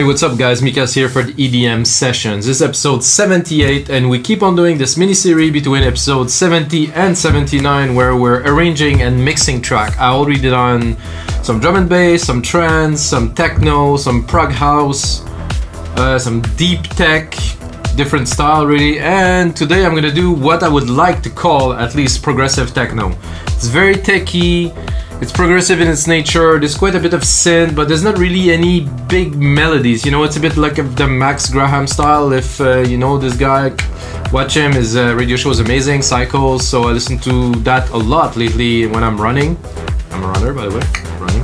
what's up guys, Mikas here for the EDM Sessions. This is episode 78 and we keep on doing this mini-series between episode 70 and 79 where we're arranging and mixing track. I already did on some drum and bass, some trance, some techno, some prog house, some deep tech, different style really, and today I'm gonna do what I would like to call at least progressive techno. It's very techy. It's progressive in its nature, there's quite a bit of synth, but there's not really any big melodies, you know, it's a bit like the Max Graham style, if you know this guy, watch him, his radio show is amazing, Cycles, so I listen to that a lot lately when I'm running. I'm a runner, by the way, running.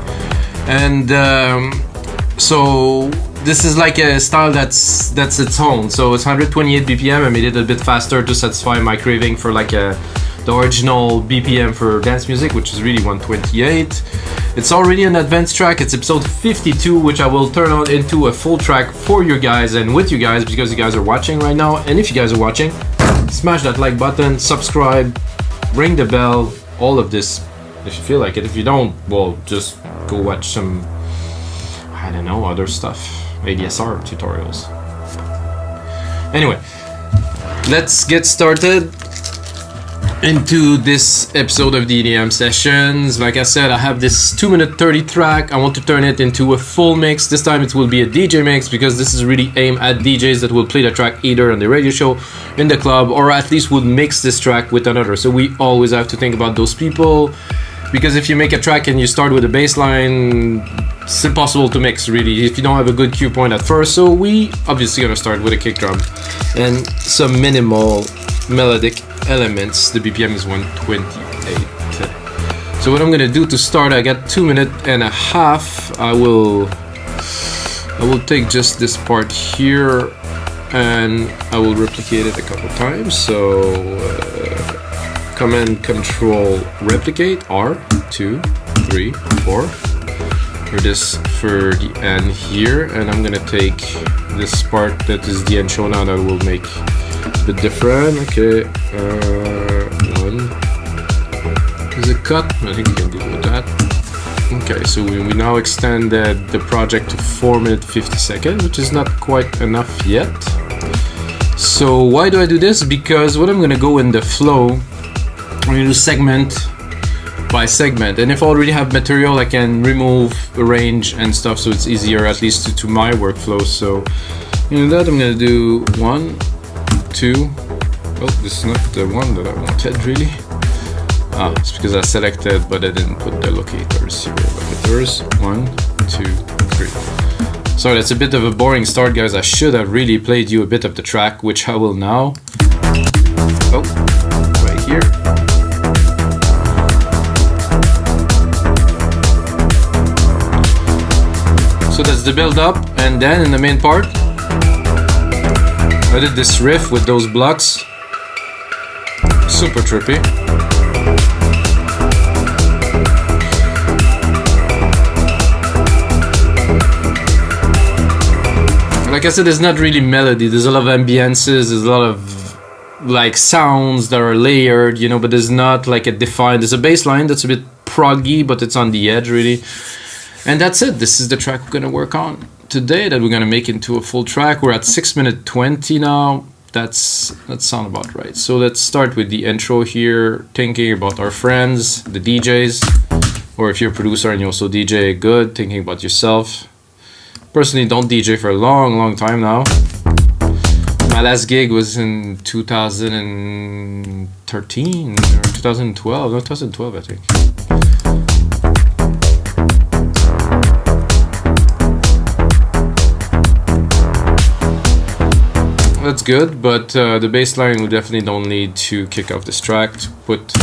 And so this is like a style that's its own, so it's 128 BPM, I made it a bit faster to satisfy my craving for like the original BPM for dance music, which is really 128. It's already an advanced track, it's episode 52, which I will turn on into a full track for you guys and with you guys because you guys are watching right now. And if you guys are watching, smash that like button, subscribe, ring the bell, all of this if you feel like it. If you don't, well, just go watch some, I don't know, other stuff, ADSR tutorials. Anyway, let's get started into this episode of the EDM Sessions. Like I said, I have this 2-minute 30 track. I want to turn it into a full mix. This time it will be a DJ mix because this is really aimed at DJs that will play the track either on the radio show, in the club, or at least would mix this track with another. So we always have to think about those people, because if you make a track and you start with a bass line, it's impossible to mix really if you don't have a good cue point at first. So we obviously gonna start with a kick drum and some minimal melodic elements. The BPM is 128. So what I'm gonna do to start, I got 2.5 minutes. I will take just this part here and I will replicate it a couple times. So Command Control replicate R 2 3 4 for this for the end here, and I'm gonna take this part that is the intro now that will make a bit different. Okay, one is a cut. I think we can deal with that. Okay, so we now extended the project to 4 minutes 50 seconds, which is not quite enough yet. So why do I do this? Because what I'm gonna go in the flow, I'm gonna do segment by segment, and if I already have material I can remove, arrange and stuff, so it's easier at least to my workflow. So in that I'm gonna do 1 2. Oh, this is not the one that I wanted really. It's because I selected but I didn't put the locators, serial locators. 1 2 3. Sorry, that's a bit of a boring start guys. I should have really played you a bit of the track, which I will now. Oh, right here. So that's the build up, and then in the main part I did this riff with those blocks, super trippy. Like I said, there's not really melody, there's a lot of ambiances, there's a lot of like sounds that are layered, you know, but there's not like a defined, there's a bass line that's a bit proggy, but it's on the edge really. And that's it, this is the track we're gonna work on today, that we're gonna make into a full track. We're at 6 minutes 20 now. That sounds about right. So let's start with the intro here, thinking about our friends, the DJs, or if you're a producer and you also DJ, good, thinking about yourself. Personally, don't DJ for a long time now. My last gig was in 2013 or 2012, no, 2012 I think. That's good, but the bass line we definitely don't need to kick off this track. To put,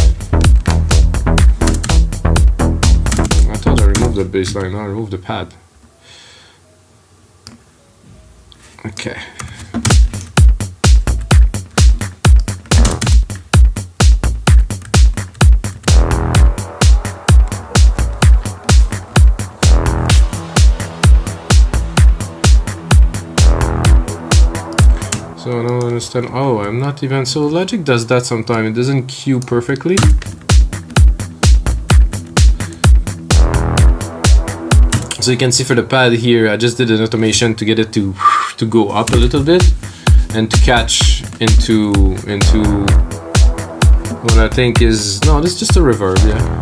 I thought I removed the bass line, now I removed the pad. Okay. So I don't understand. Oh, I'm not even. So Logic does that sometimes. It doesn't cue perfectly. So you can see for the pad here, I just did an automation to get it to go up a little bit and to catch into what I think is, no, this is just a reverb, yeah.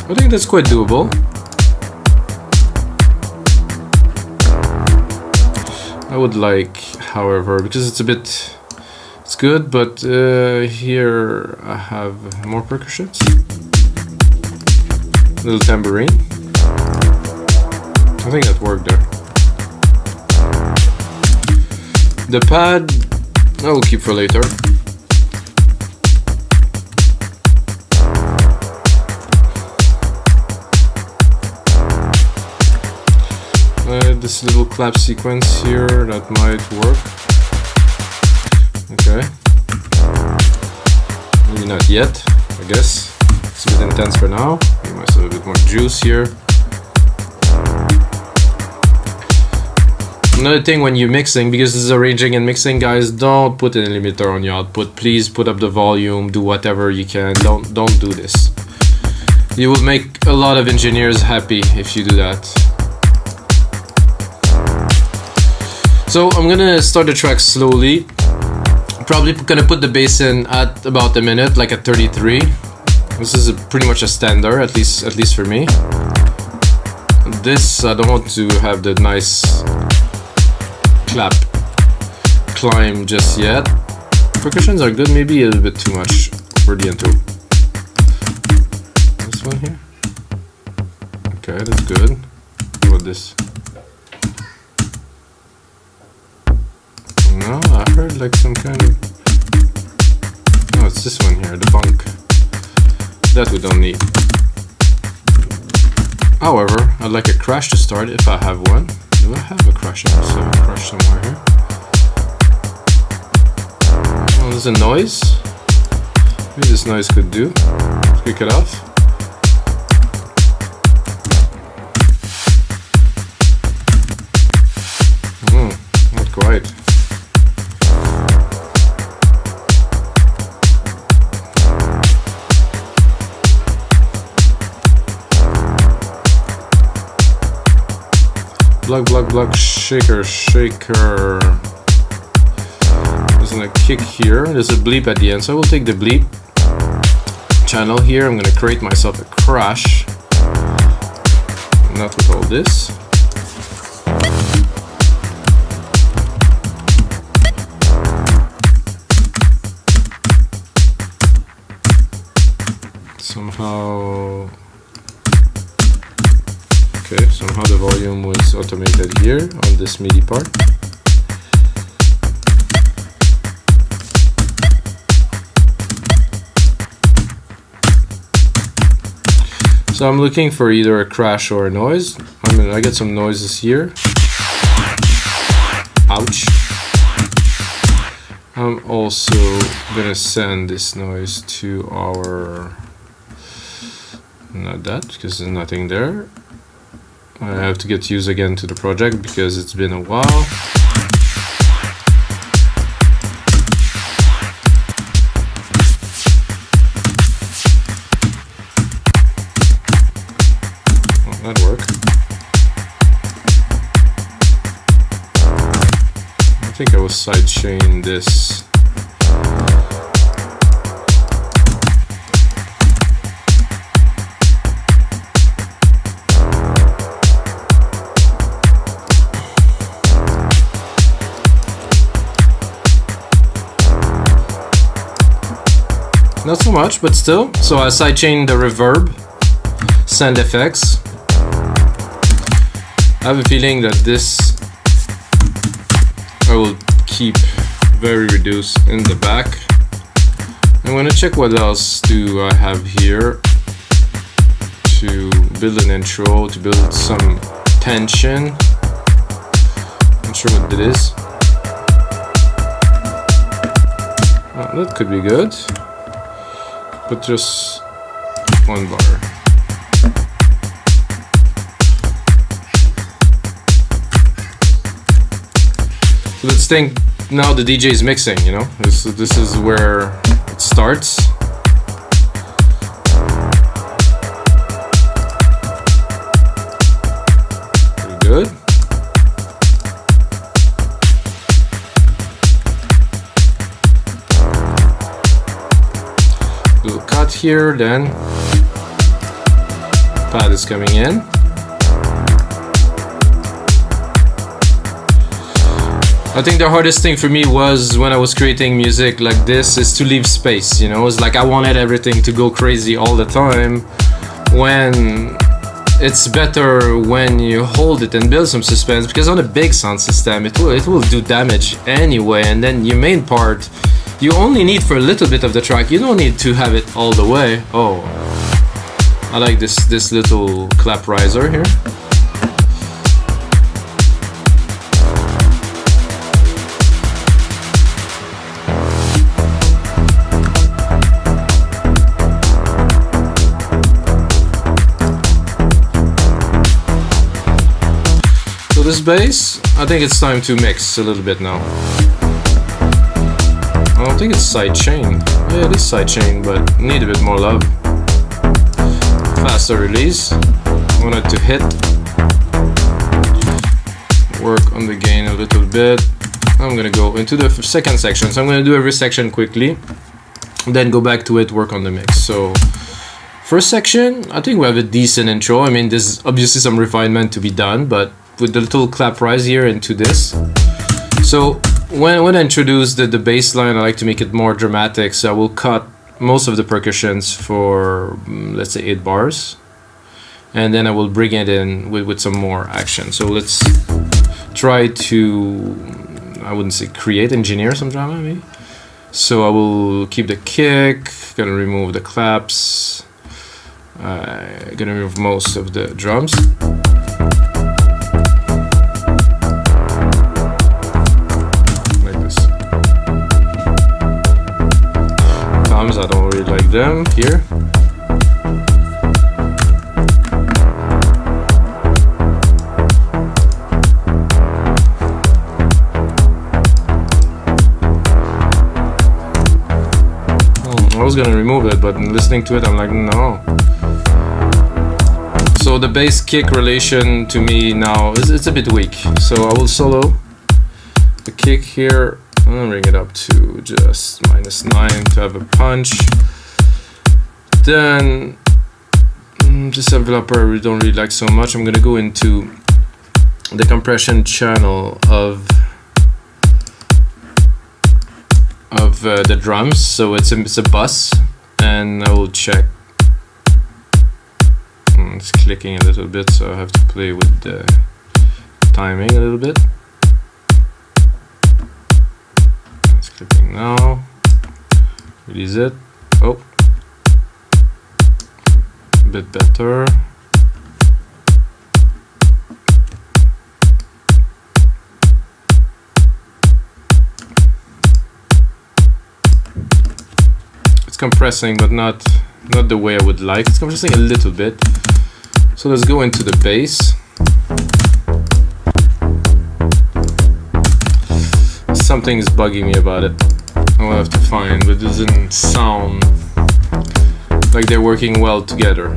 I think that's quite doable. I would like, however, because it's a bit, it's good, but here I have more percussions. Little tambourine. I think that worked there. The pad, I will keep for later. This little clap sequence here, that might work. Okay. Maybe not yet, I guess. It's a bit intense for now. We might have a bit more juice here. Another thing when you're mixing, because this is arranging and mixing, guys, don't put an limiter on your output. Please put up the volume, do whatever you can. Don't do this. You will make a lot of engineers happy if you do that. So I'm gonna start the track slowly. Probably gonna put the bass in at about a minute, like at 33. This is pretty much a standard, at least for me. This, I don't want to have the nice clap climb just yet. Percussions are good, maybe a little bit too much for the intro. This one here. Okay, that's good. What about this? No, I heard like some kind of... No, it's this one here, the bunk. That we don't need. However, I'd like a crash to start if I have one. Do I have a crash? I must have a crash somewhere here. Oh, there's a noise. Maybe this noise could do. Let's kick it off. Not quite. Block, shaker. There's a kick here, there's a bleep at the end, so I will take the bleep channel here. I'm gonna create myself a crash. Not with all this. Somehow the volume was automated here on this MIDI part. So I'm looking for either a crash or a noise. I get some noises here. Ouch. I'm also gonna send this noise to our... Not that, because there's nothing there. I have to get used again to the project because it's been a while. Oh, that worked. I think I was sidechain this. Not so much, but still. So I sidechain the reverb, send effects. I have a feeling that this I will keep very reduced in the back. I'm gonna check what else do I have here to build an intro, to build some tension. Not sure what it is. Oh, that could be good. But just one bar. So let's think now the DJ is mixing, you know? This is where it starts. here, then pad is coming in. I think the hardest thing for me was when I was creating music like this is to leave space, you know. It's like I wanted everything to go crazy all the time, when it's better when you hold it and build some suspense, because on a big sound system it will do damage anyway, and then your main part you only need for a little bit of the track. You don't need to have it all the way. Oh, I like this little clap riser here. So this bass, I think it's time to mix a little bit now. I don't think it's sidechain. Yeah, it is sidechain, but need a bit more love. Faster release. I want it to hit. Work on the gain a little bit. I'm gonna go into the second section. So I'm gonna do every section quickly, then go back to it, work on the mix. So first section, I think we have a decent intro. I mean, there's obviously some refinement to be done, but with the little clap rise here into this. So when I introduce the bass line, I like to make it more dramatic, so I will cut most of the percussions for let's say 8 bars, and then I will bring it in with some more action. So let's try to, I wouldn't say create, engineer some drama maybe. So I will keep the kick, gonna remove the claps, gonna remove most of the drums. I don't really like them here. I was gonna remove it, but listening to it I'm like, no. So the bass kick relation to me now is it's a bit weak. So I will solo the kick here. I'm gonna bring it up to just -9 to have a punch. Then this enveloper I don't really like so much. I'm gonna go into the compression channel of the drums. So it's a bus, and I will check. It's clicking a little bit, so I have to play with the timing a little bit. Now, release it. Oh, a bit better. It's compressing, but not the way I would like. It's compressing a little bit. So let's go into the bass. Something is bugging me about it. I'll have to find, but it doesn't sound like they're working well together.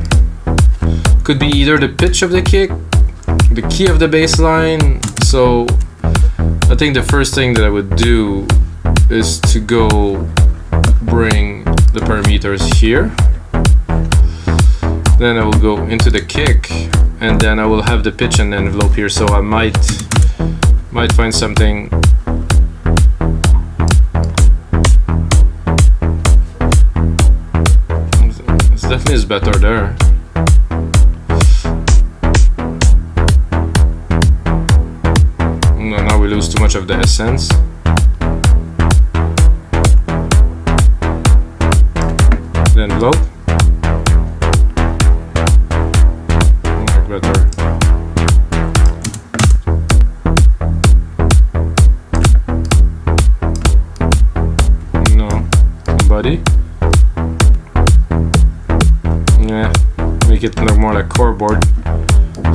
Could be either the pitch of the kick, the key of the bass line. So I think the first thing that I would do is to go bring the parameters here. Then I will go into the kick, and then I will have the pitch and envelope here. So I might find something. Definitely is better there. No, now we lose too much of the essence. The envelope. Better. No, somebody. Yeah, make it look more like core board.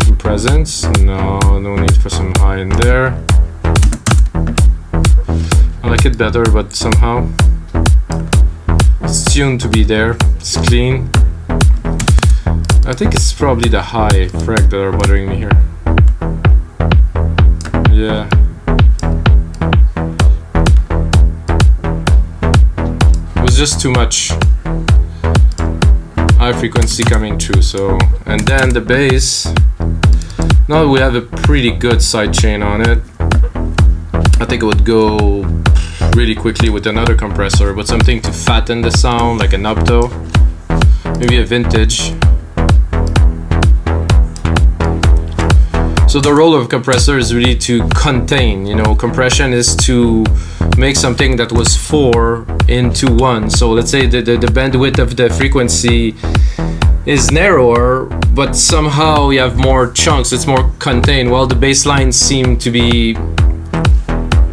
Some presence. No need for some high in there. I like it better, but somehow it's tuned to be there. It's clean. I think it's probably the high frag that are bothering me here. Yeah. It was just too much. high frequency coming through. So, and then the bass, now we have a pretty good side chain on it. I think it would go really quickly with another compressor, but something to fatten the sound, like an opto, maybe a vintage. So the role of a compressor is really to contain, you know, compression is to make something that was 4 into 1. So let's say the bandwidth of the frequency is narrower, but somehow you have more chunks, it's more contained, while the bass lines seem to be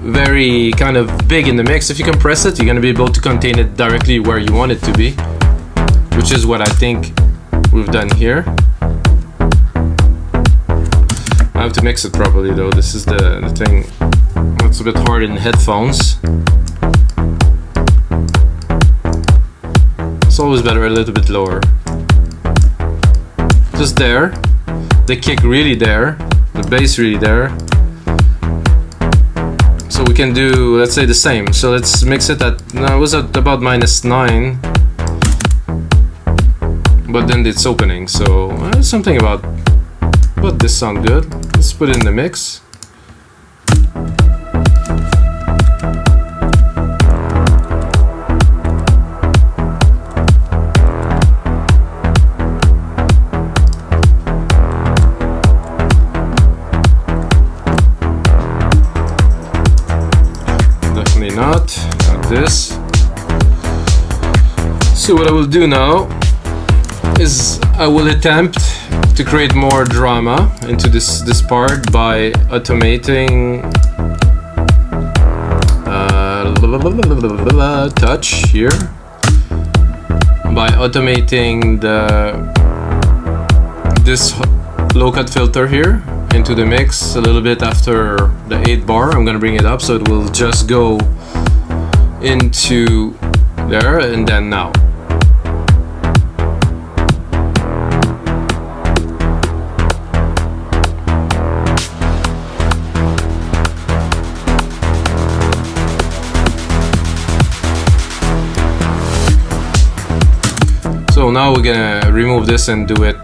very kind of big in the mix. If you compress it, you're going to be able to contain it directly where you want it to be, which is what I think we've done here. I have to mix it properly though. This is the thing. It's a bit hard in headphones. It's always better a little bit lower. Just there. The kick really there. The bass really there. So we can do, let's say, the same. So let's mix it at, no, it was at about -9. But then it's opening. So something about this sound good. Let's put it in the mix. Definitely not this. So what I will do now is I will attempt to create more drama into this part by automating touch here, by automating this low cut filter here into the mix a little bit after the 8 bar. I'm gonna bring it up so it will just go into there and then now. So now we're gonna remove this and do it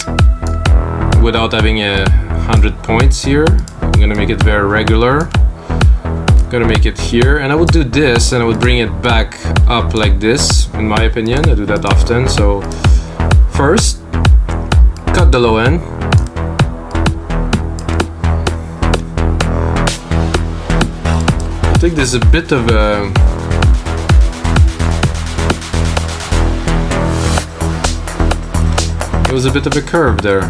without having 100 points here. I'm gonna make it very regular. I'm gonna make it here, and I would do this and I would bring it back up like this, in my opinion. I do that often. So first, cut the low end. I think there's a bit of a there was a bit of a curve there.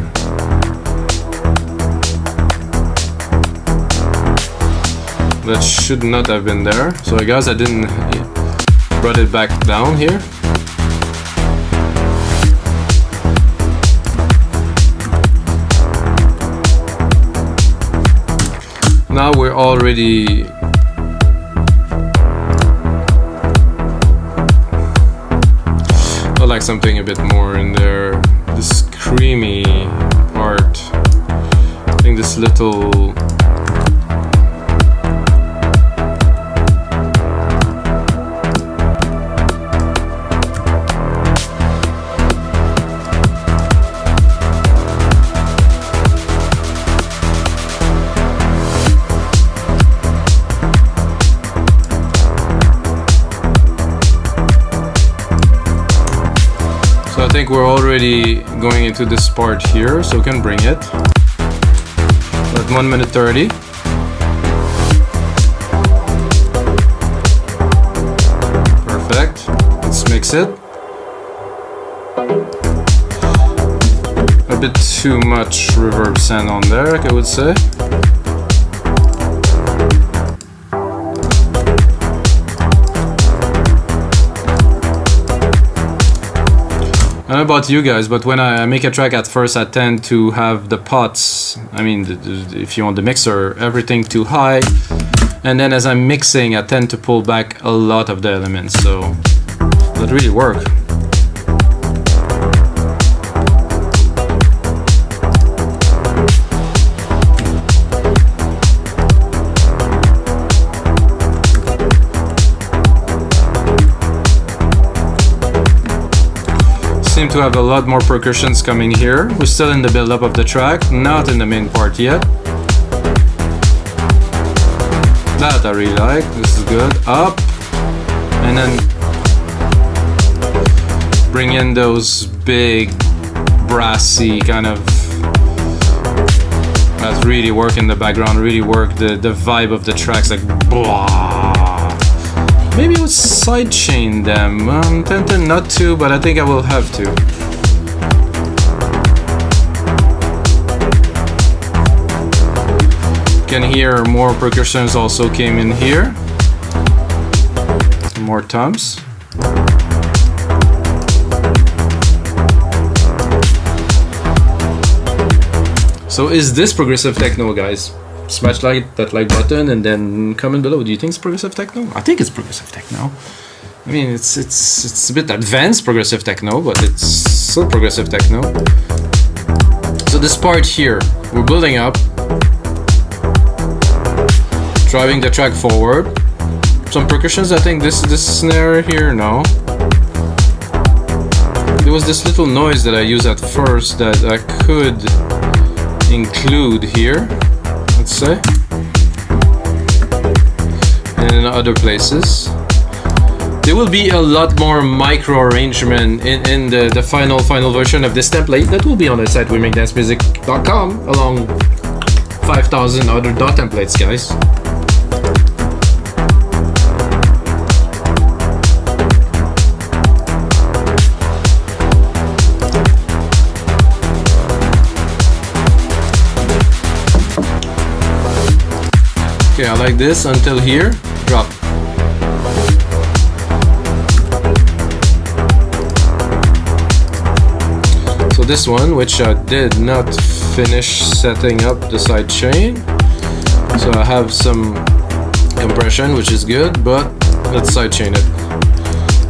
That should not have been there. So I guess I didn't brought it back down here. Now we're already I like something a bit more in there. This creamy part. I think this little I think we're already going into this part here, so we can bring it at 1 minute 30. Perfect. Let's mix it. A bit too much reverb sand on there, I would say. I don't know about you guys, but when I make a track at first, I tend to have the pots, I mean, if you want the mixer, everything too high. And then as I'm mixing, I tend to pull back a lot of the elements, so that really works. to have a lot more percussions coming here. We're still in the build-up of the track, not in the main part yet. That I really like. This is good. Up, and then bring in those big brassy kind of that really work in the background, really work the vibe of the tracks, like blah. Maybe I would sidechain them. I'm tempted not to, but I think I will have to. Can hear more percussions also came in here. More toms. So is this progressive techno, guys? Smash that like button and then comment below. Do you think it's progressive techno? I think it's progressive techno. I mean, it's a bit advanced progressive techno, but it's still progressive techno. So this part here, we're building up, driving the track forward. Some percussions. I think this snare here. No. There was this little noise that I used at first that I could include here, let's say, and in other places. There will be a lot more micro arrangement in the final version of this template that will be on the site wemakedancemusic.com along 5,000 other dot templates, guys. Okay, I like this until here. Drop. So this one, which I did not finish setting up the side chain. So I have some compression, which is good, but let's side chain it.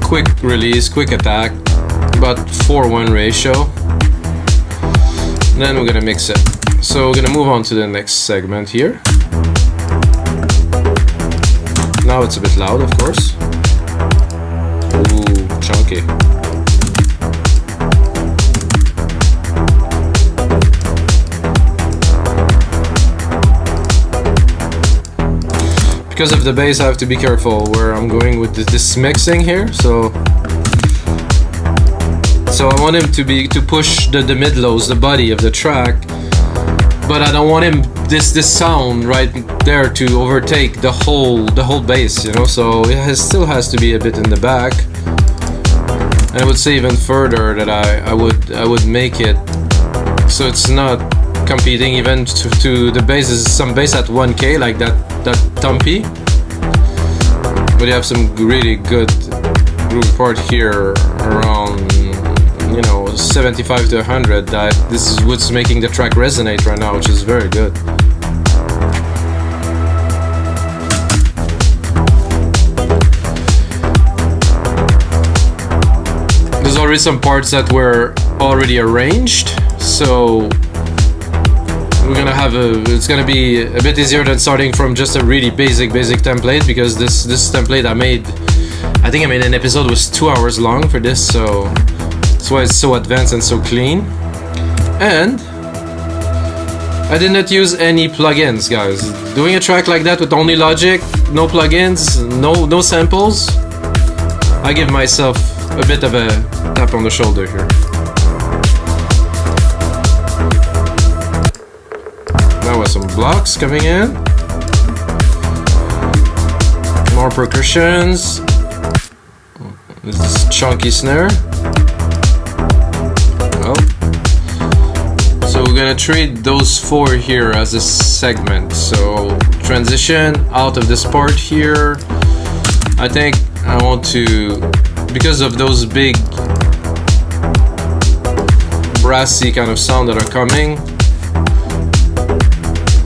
Quick release, quick attack, about 4:1 ratio. Then we're gonna mix it. So we're gonna move on to the next segment here. Now it's a bit loud, of course. Ooh, chunky. Because of the bass, I have to be careful where I'm going with this mixing here. So I want him to push the mid lows, the body of the track, but I don't want him this sound right there to overtake the whole bass, you know. So it still has to be a bit in the back. And I would say even further that I would make it so it's not competing even to the bass. Is some bass at 1K like that thumpy, but you have some really good groove part here around, you know, 75 to 100. That this is what's making the track resonate right now, which is very good. There's already some parts that were already arranged, so we're gonna have it's gonna be a bit easier than starting from just a really basic template, because this template I think I made an episode was 2 hours long for this, so that's why it's so advanced and so clean. And I did not use any plugins, guys. Doing a track like that with only Logic, no plugins, no samples, I give myself a bit of a tap on the shoulder here. Now with some blocks coming in, more percussions. This is chunky snare. Oh. So we're gonna treat those four here as a segment. So transition out of this part here. I think I want to, because of those big brassy kind of sound that are coming,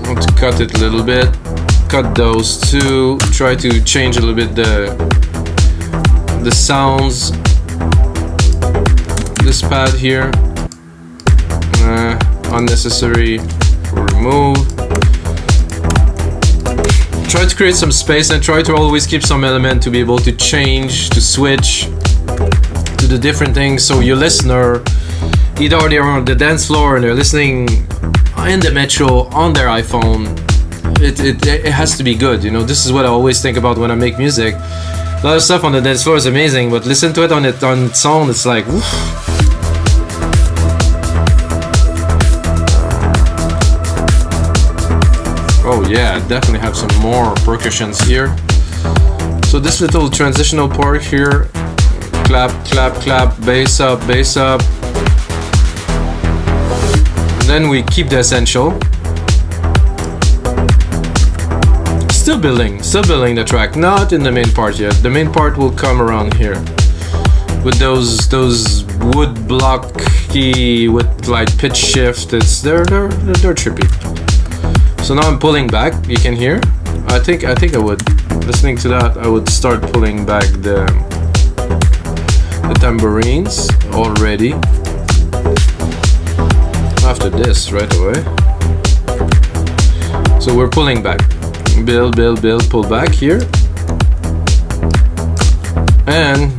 I want to cut it a little bit. Cut those two. Try to change a little bit the sounds. This pad here, unnecessary, remove. Try to create some space and try to always keep some element to be able to change, to switch, to to do different things. So your listener, either they're on the dance floor and they're listening in the metro on their iPhone, it has to be good, you know. This is what I always think about when I make music. A lot of stuff on the dance floor is amazing, but listen to it on its own, it's like, woof. Oh yeah, definitely have some more percussions here. So this little transitional part here, clap, clap, clap, bass up, bass up. And then we keep the essential. Still building the track, not in the main part yet. The main part will come around here with those wood blocky with like pitch shift. They're trippy. So now I'm pulling back. You can hear. I think I would, listening to that, I would start pulling back the tambourines already. After this, right away. So we're pulling back. Build, pull back here. And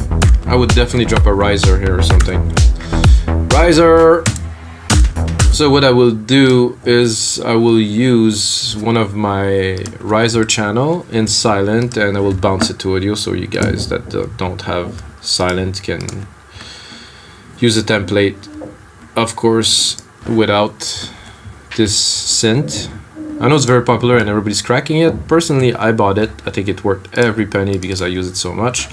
I would definitely drop a riser here or something. Riser. So what I will do is I will use one of my riser channel in silent, and I will bounce it to audio, so you guys that don't have silent can use a template, of course, without this synth. I know it's very popular and everybody's cracking it. Personally, I bought it. I think it worth every penny because I use it so much.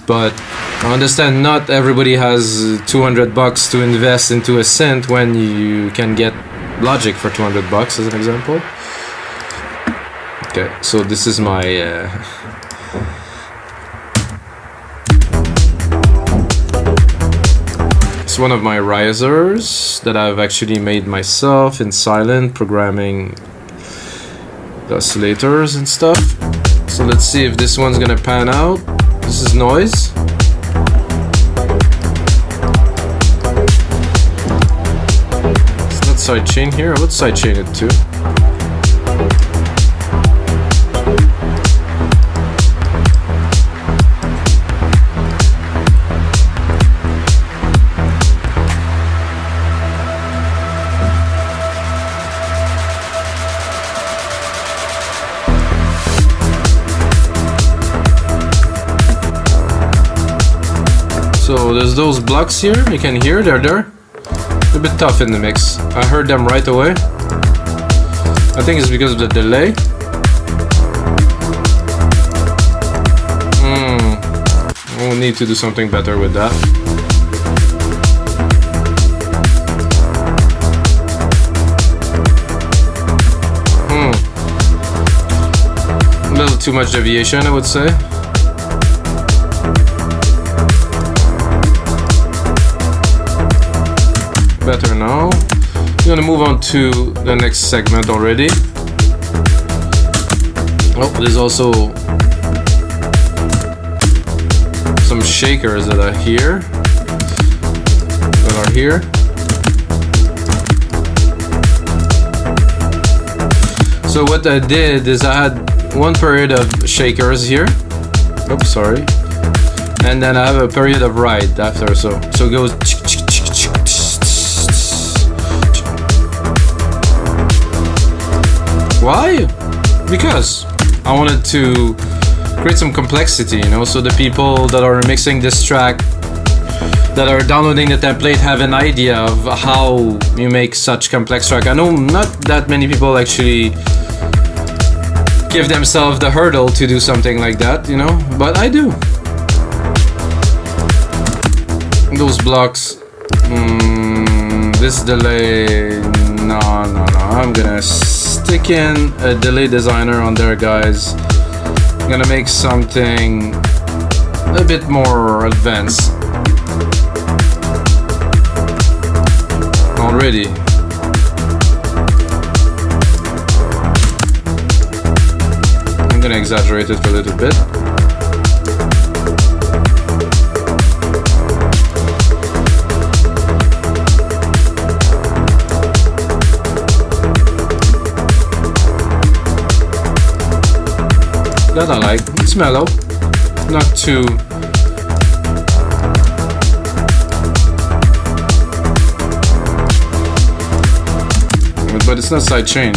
But I understand not everybody has 200 bucks to invest into a synth when you can get Logic for 200 bucks as an example. Okay, so this is my it's one of my risers that I've actually made myself in silent, programming the oscillators and stuff. So let's see if this one's gonna pan out. This is noise. It's not sidechain here. I would sidechain it too. So there's those blocks here, you can hear they're there. A bit tough in the mix. I heard them right away. I think it's because of the delay. We'll need to do something better with that. A little too much deviation, I would say. Better now. I'm gonna move on to the next segment already. Oh, there's also some shakers that are here. So what I did is I had one period of shakers here. Oops, sorry. And then I have a period of ride after, so it goes. Why? Because I wanted to create some complexity, you know, so the people that are mixing this track, that are downloading the template, have an idea of how you make such complex track. I know not that many people actually give themselves the hurdle to do something like that, you know, but I do. Those blocks, this delay, no, I'm gonna stick in a delay designer on there, guys. I'm gonna make something a bit more advanced already. I'm gonna exaggerate it for a little bit. That I like. It's mellow, not too but it's not sidechain.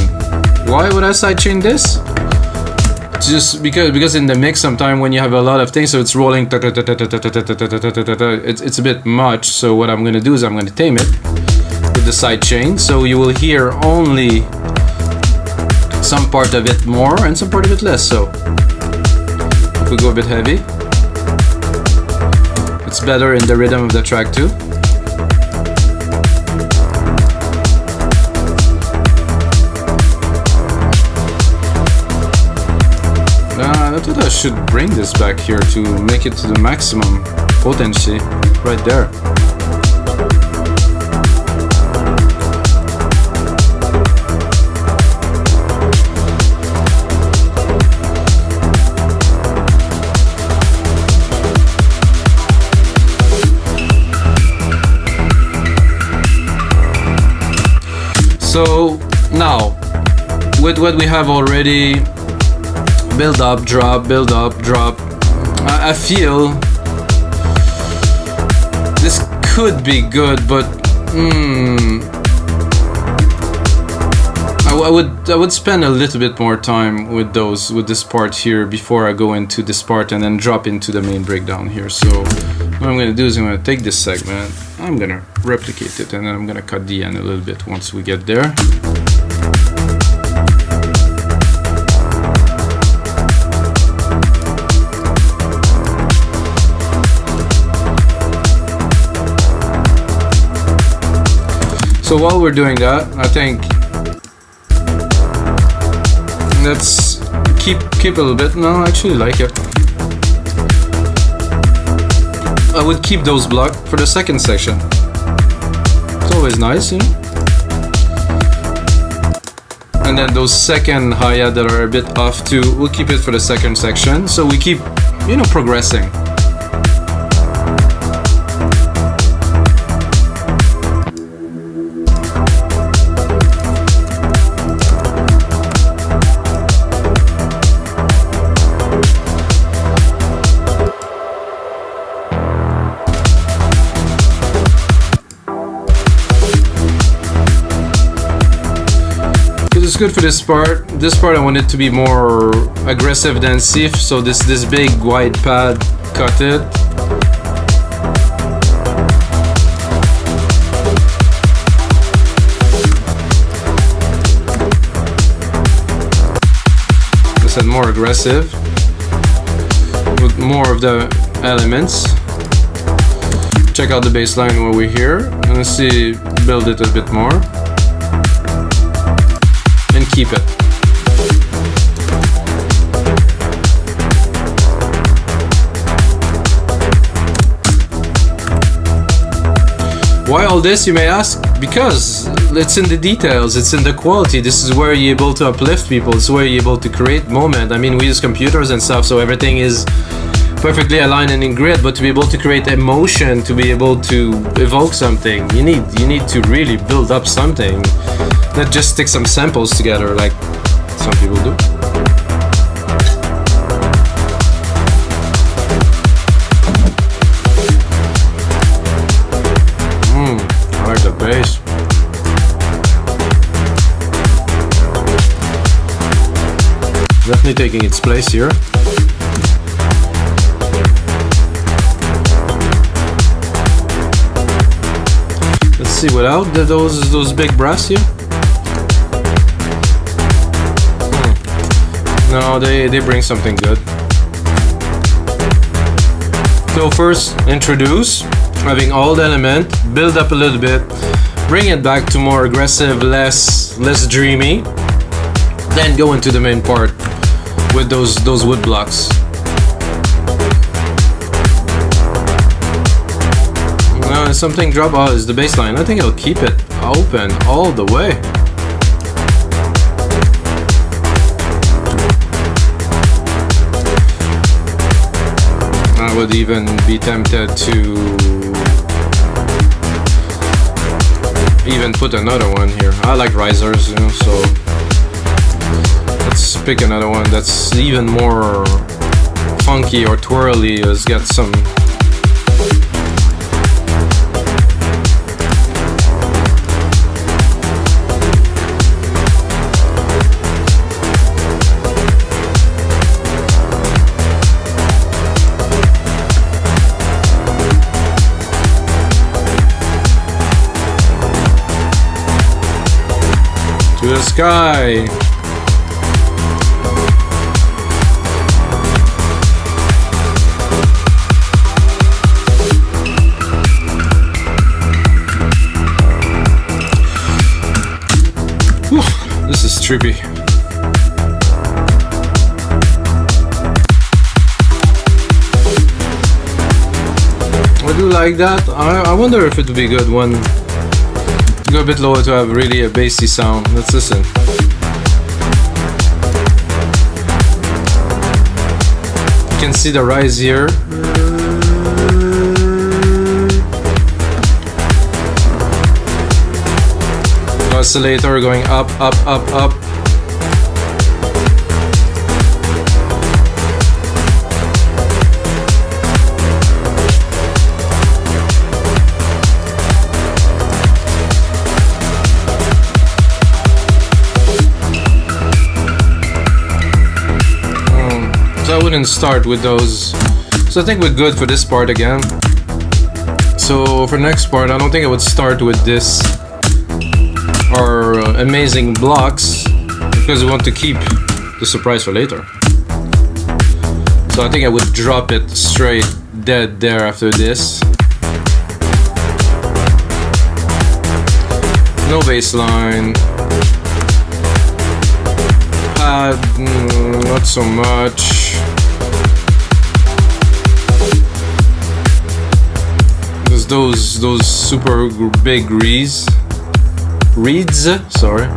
Why would I sidechain this? Just because in the mix sometimes when you have a lot of things, so it's rolling, it's a bit much. So what I'm gonna do is I'm gonna tame it with the sidechain, so you will hear only some part of it more and some part of it less. So if we go a bit heavy, it's better in the rhythm of the track too. I thought I should bring this back here to make it to the maximum potency right there. So now, with what we have already, build up, drop, build up, drop, I feel this could be good, but I would spend a little bit more time with this part here before I go into this part and then drop into the main breakdown here. So what I'm gonna do is I'm gonna take this segment, I'm gonna replicate it, and then I'm gonna cut the end a little bit once we get there. So while we're doing that, I think let's keep a little bit. No, I actually like it. I would keep those blocks for the second section. It's always nice, you know? And then those second hi-hat that are a bit off too, we'll keep it for the second section. So we keep, you know, progressing. Good for this part. This part I want it to be more aggressive than Sif, so this big wide pad, cut it. This is more aggressive with more of the elements. Check out the bass line while we're here, and let's see, build it a bit more. And keep it. Why all this, you may ask? Because it's in the details, it's in the quality. This is where you're able to uplift people, it's where you're able to create moment. I mean, we use computers and stuff, so everything is perfectly aligned and in grid, but to be able to create emotion, to be able to evoke something, you need to really build up something. Not just stick some samples together like some people do. I like the bass. Definitely taking its place here. Let's see, without those big brass here. No, they bring something good. So first, introduce, having all the element, build up a little bit, bring it back to more aggressive, less dreamy, then go into the main part with those wood blocks. Something drop out is the bass line. I think I'll keep it open all the way. I would even be tempted to even put another one here. I like risers, you know, so let's pick another one that's even more funky or twirly. It's got some To the sky. Whew, this is trippy. I do like that. I wonder if it would be good when to go a bit lower to have really a bassy sound. Let's listen. You can see the rise here. Oscillator going up, up, up, up. So I wouldn't start with those. So I think we're good for this part again. So for the next part, I don't think I would start with this or amazing blocks because we want to keep the surprise for later. So I think I would drop it straight dead there after this. No bass line. Pad, not so much. There's those super big reeds, sorry.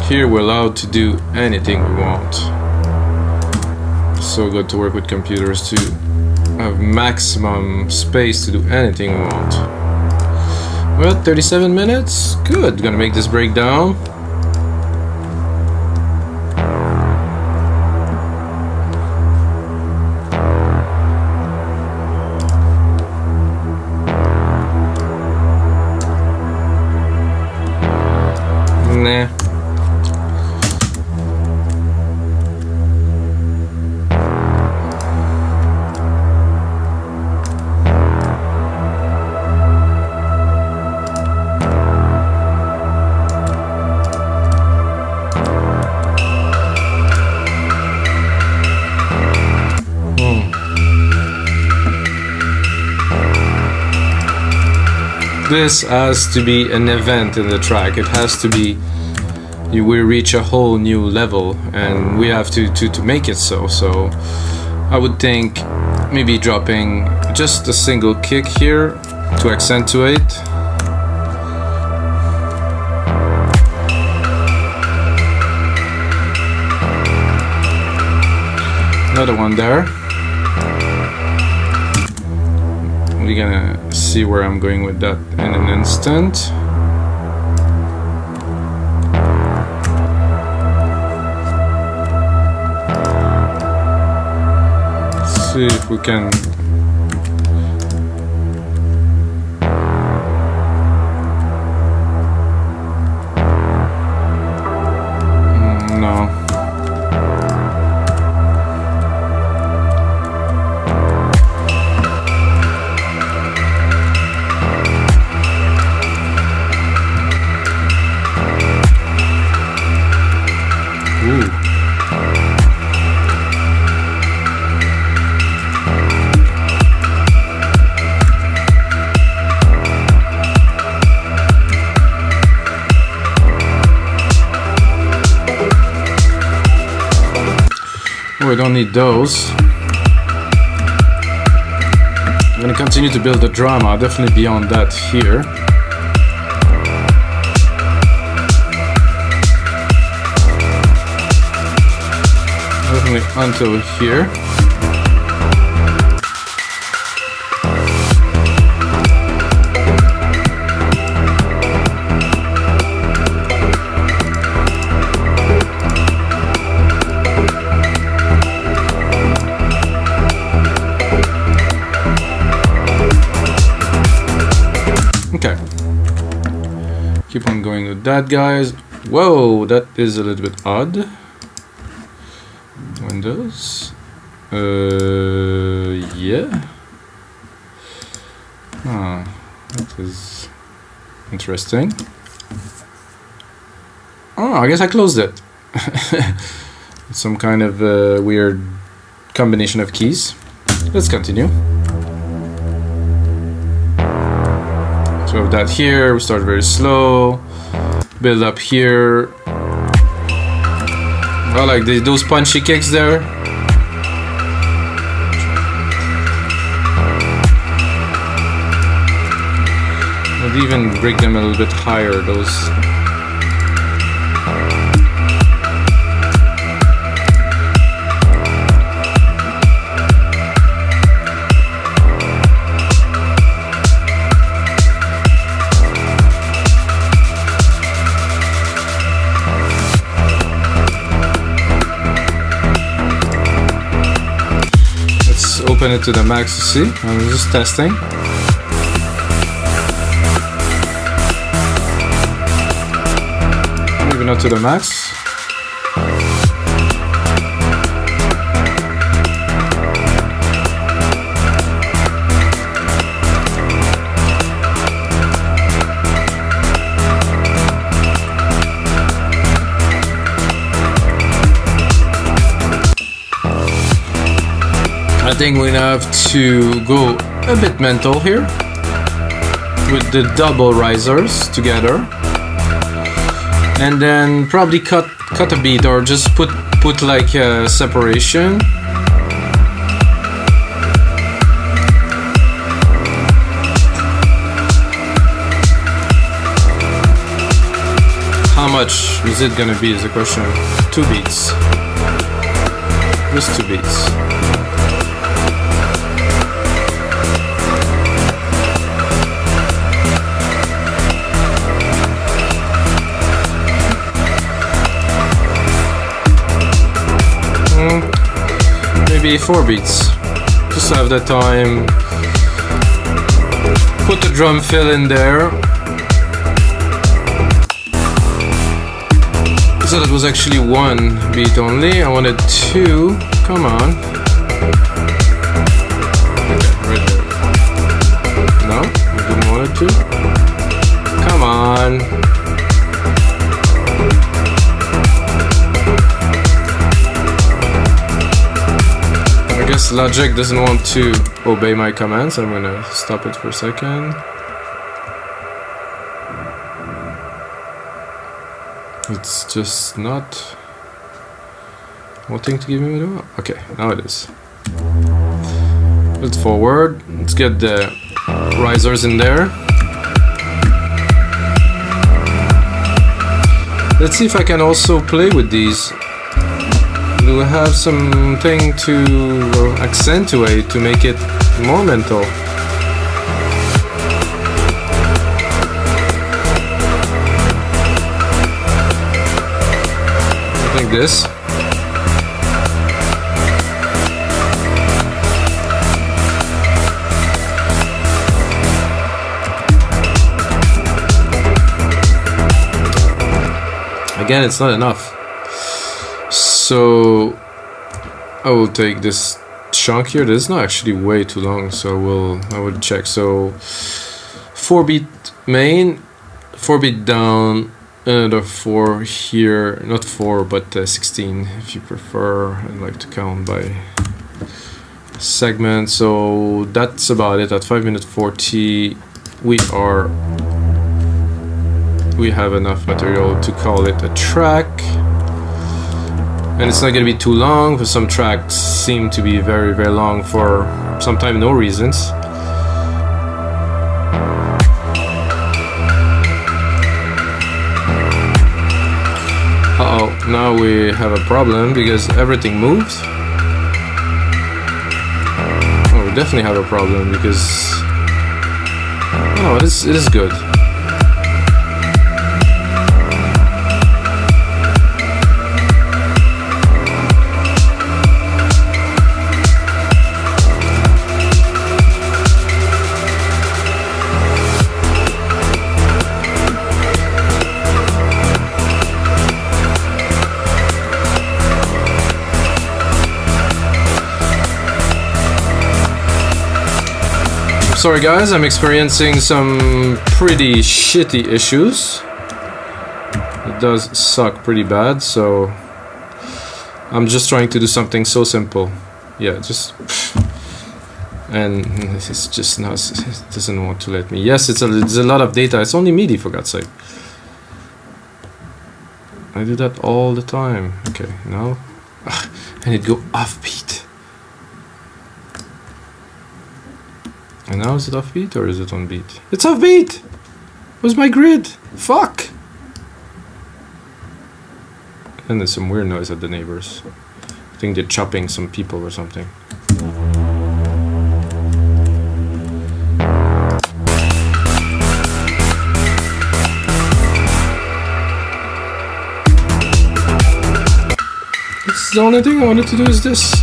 Here we're allowed to do anything we want. So good to work with computers to have maximum space to do anything we want. Well, 37 minutes, good. Gonna make this break down. Nah. This has to be an event in the track. It has to be, we reach a whole new level and we have to make it so. So I would think maybe dropping just a single kick here to accentuate. Another one there. We're gonna see where I'm going with that in an instant. Let's see if we can no. I don't need those. I'm gonna continue to build the drama. I'll definitely be on that here. Definitely until here. Okay, keep on going with that, guys. Whoa, that is a little bit odd. Windows. Yeah. Ah, that is interesting. Oh, I guess I closed it. Some kind of weird combination of keys. Let's continue. So we have that here, we start very slow, build up here. I like those punchy kicks there. I'd even break them a little bit higher, those. Open it to the max to see. I'm just testing. Maybe not to the max. I think we have to go a bit mental here with the double risers together, and then probably cut a beat or just put like a separation. How much is it gonna be is the question. 2 beats. Just 2 beats. Maybe 4 beats, just to have the time. Put the drum fill in there. So that was actually 1 beat only. I wanted 2. Come on. Okay, right there. No, I didn't want it to. Come on. I guess Logic doesn't want to obey my commands. I'm gonna stop it for a second. It's just not wanting to give me the... Okay, now it is. Let's forward. Let's get the risers in there. Let's see if I can also play with these. Do we have something to accentuate to make it more mental? I think this. Again, it's not enough. So I will take this chunk here. This is not actually way too long, so I will check. So 4 beat main, 4 beat down, another 4 here. Not 4, but 16 if you prefer. I like to count by segment. So that's about it. At 5:40, we have enough material to call it a track. And it's not going to be too long, because some tracks seem to be very, very long for sometimes no reasons. Uh-oh, now we have a problem because everything moved. Oh, we definitely have a problem because... Oh, it is good. Sorry guys, I'm experiencing some pretty shitty issues. It does suck pretty bad, so I'm just trying to do something so simple. Yeah, just... And it's just not... It doesn't want to let me. Yes, it's a lot of data. It's only MIDI, for God's sake. I do that all the time. Okay, now... And it go offbeat. And now is it offbeat or is it on beat? It's offbeat! Where's my grid? Fuck! And there's some weird noise at the neighbors. I think they're chopping some people or something. It's the only thing I wanted to do is this.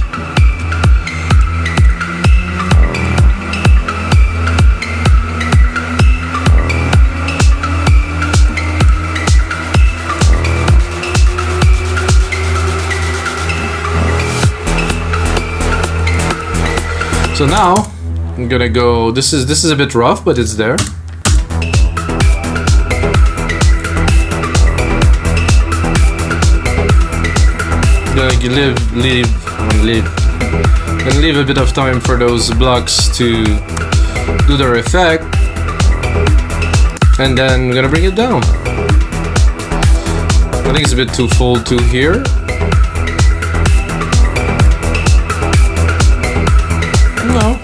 So now I'm gonna go. This is a bit rough, but it's there. Gonna leave a bit of time for those blocks to do their effect, and then we're gonna bring it down. I think it's a bit too full to here. No.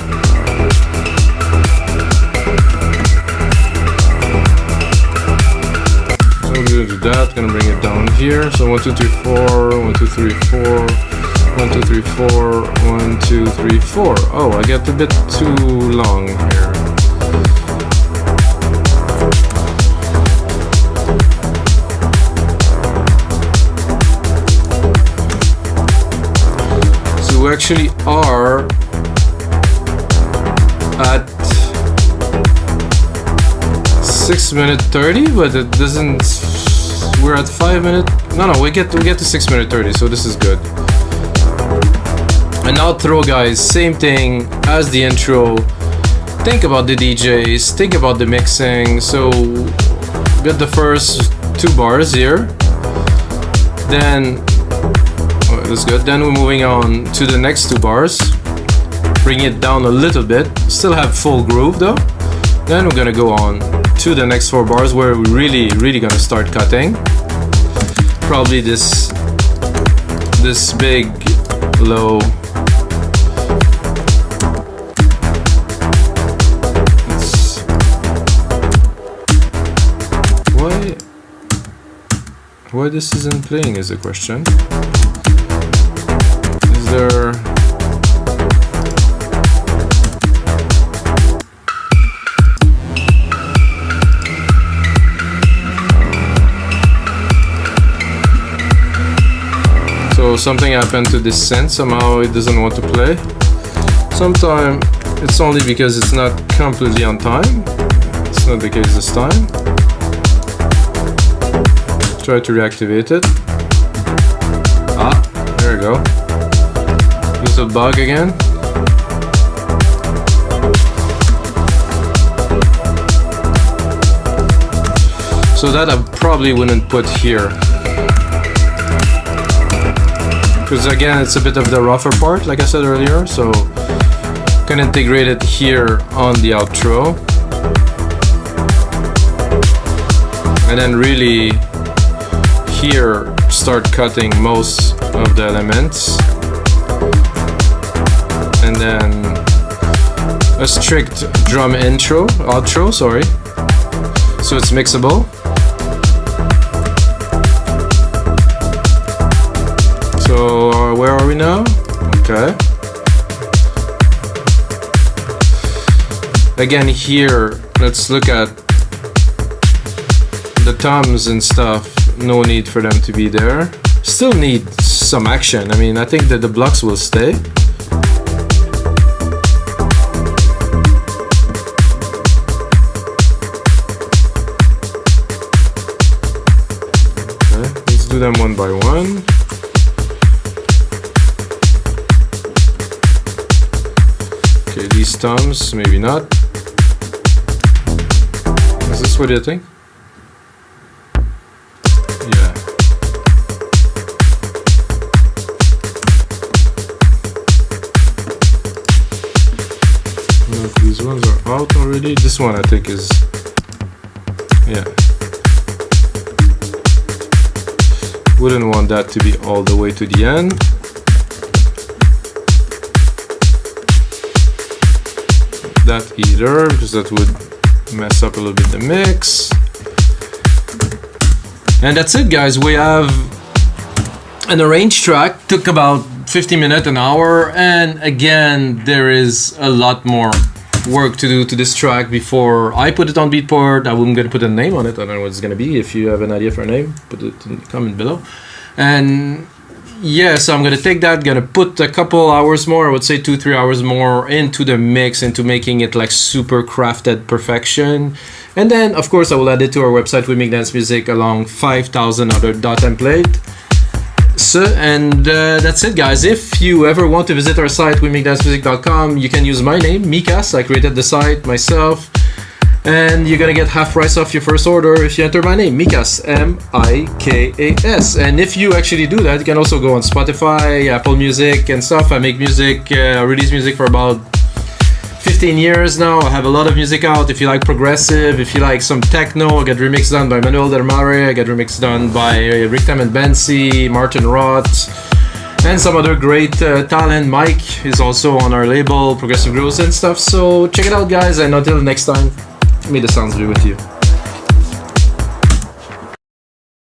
So we're gonna do that, gonna bring it down here. So 1, 2, 3, 4, 1, 2, 3, 4, 1, 2, 3, 4, 1, 2, 3, 4. Oh, I get a bit too long here. So we actually are at 6:30, but it doesn't. We're at 5 minutes. No, we get to 6:30, so this is good. And outro, guys, same thing as the intro. Think about the DJs, think about the mixing. So get the first 2 bars here. Then that's good. Then we're moving on to the next 2 bars. Bring it down a little bit, still have full groove though. Then we're gonna go on to the next 4 bars where we're really gonna start cutting. Probably this big low. Why this isn't playing is the question. Is there... So something happened to this synth, somehow it doesn't want to play. Sometimes it's only because it's not completely on time. It's not the case this time. Try to reactivate it. Ah, there we go. There's a bug again. So that I probably wouldn't put here. Because again, it's a bit of the rougher part, like I said earlier, so can integrate it here on the outro. And then really here start cutting most of the elements. And then a strict drum outro, sorry. So it's mixable. So where are we now? Okay. Again here, let's look at the toms and stuff. No need for them to be there. Still need some action. I mean, I think that the blocks will stay. Okay, let's do them one by one. Okay, these toms, maybe not. Chris, what do you think? Yeah. No, these ones are out already. This one I think is, yeah. Wouldn't want that to be all the way to the end. That either, because that would mess up a little bit the mix. And that's it, guys. We have an arranged track. Took about 50 minutes, an hour, and again, there is a lot more work to do to this track before I put it on Beatport. I'm gonna put a name on it. I don't know what it's gonna be. If you have an idea for a name, put it in the comment below. And yeah, so I'm gonna take that, gonna put a couple hours more, I would say 2-3 hours more into the mix, into making it like super crafted perfection. And then of course I will add it to our website, We Make Dance Music, along 5,000 other dot template. So, and that's it, guys. If you ever want to visit our site, wemakedancemusic.com, you can use my name, Mikas. I created the site myself. And you're gonna get half price off your first order if you enter my name, Mikas, M-I-K-A-S. And if you actually do that, you can also go on Spotify, Apple Music and stuff. I make music, I release music for about 15 years now. I have a lot of music out. If you like progressive, if you like some techno, I get remix done by Manuel Del Mare, I get remix done by Ricktam and Bensi, Martin Roth, and some other great talent. Mike is also on our label, Progressive Growth and stuff. So check it out, guys, and until next time, may the sounds be with you.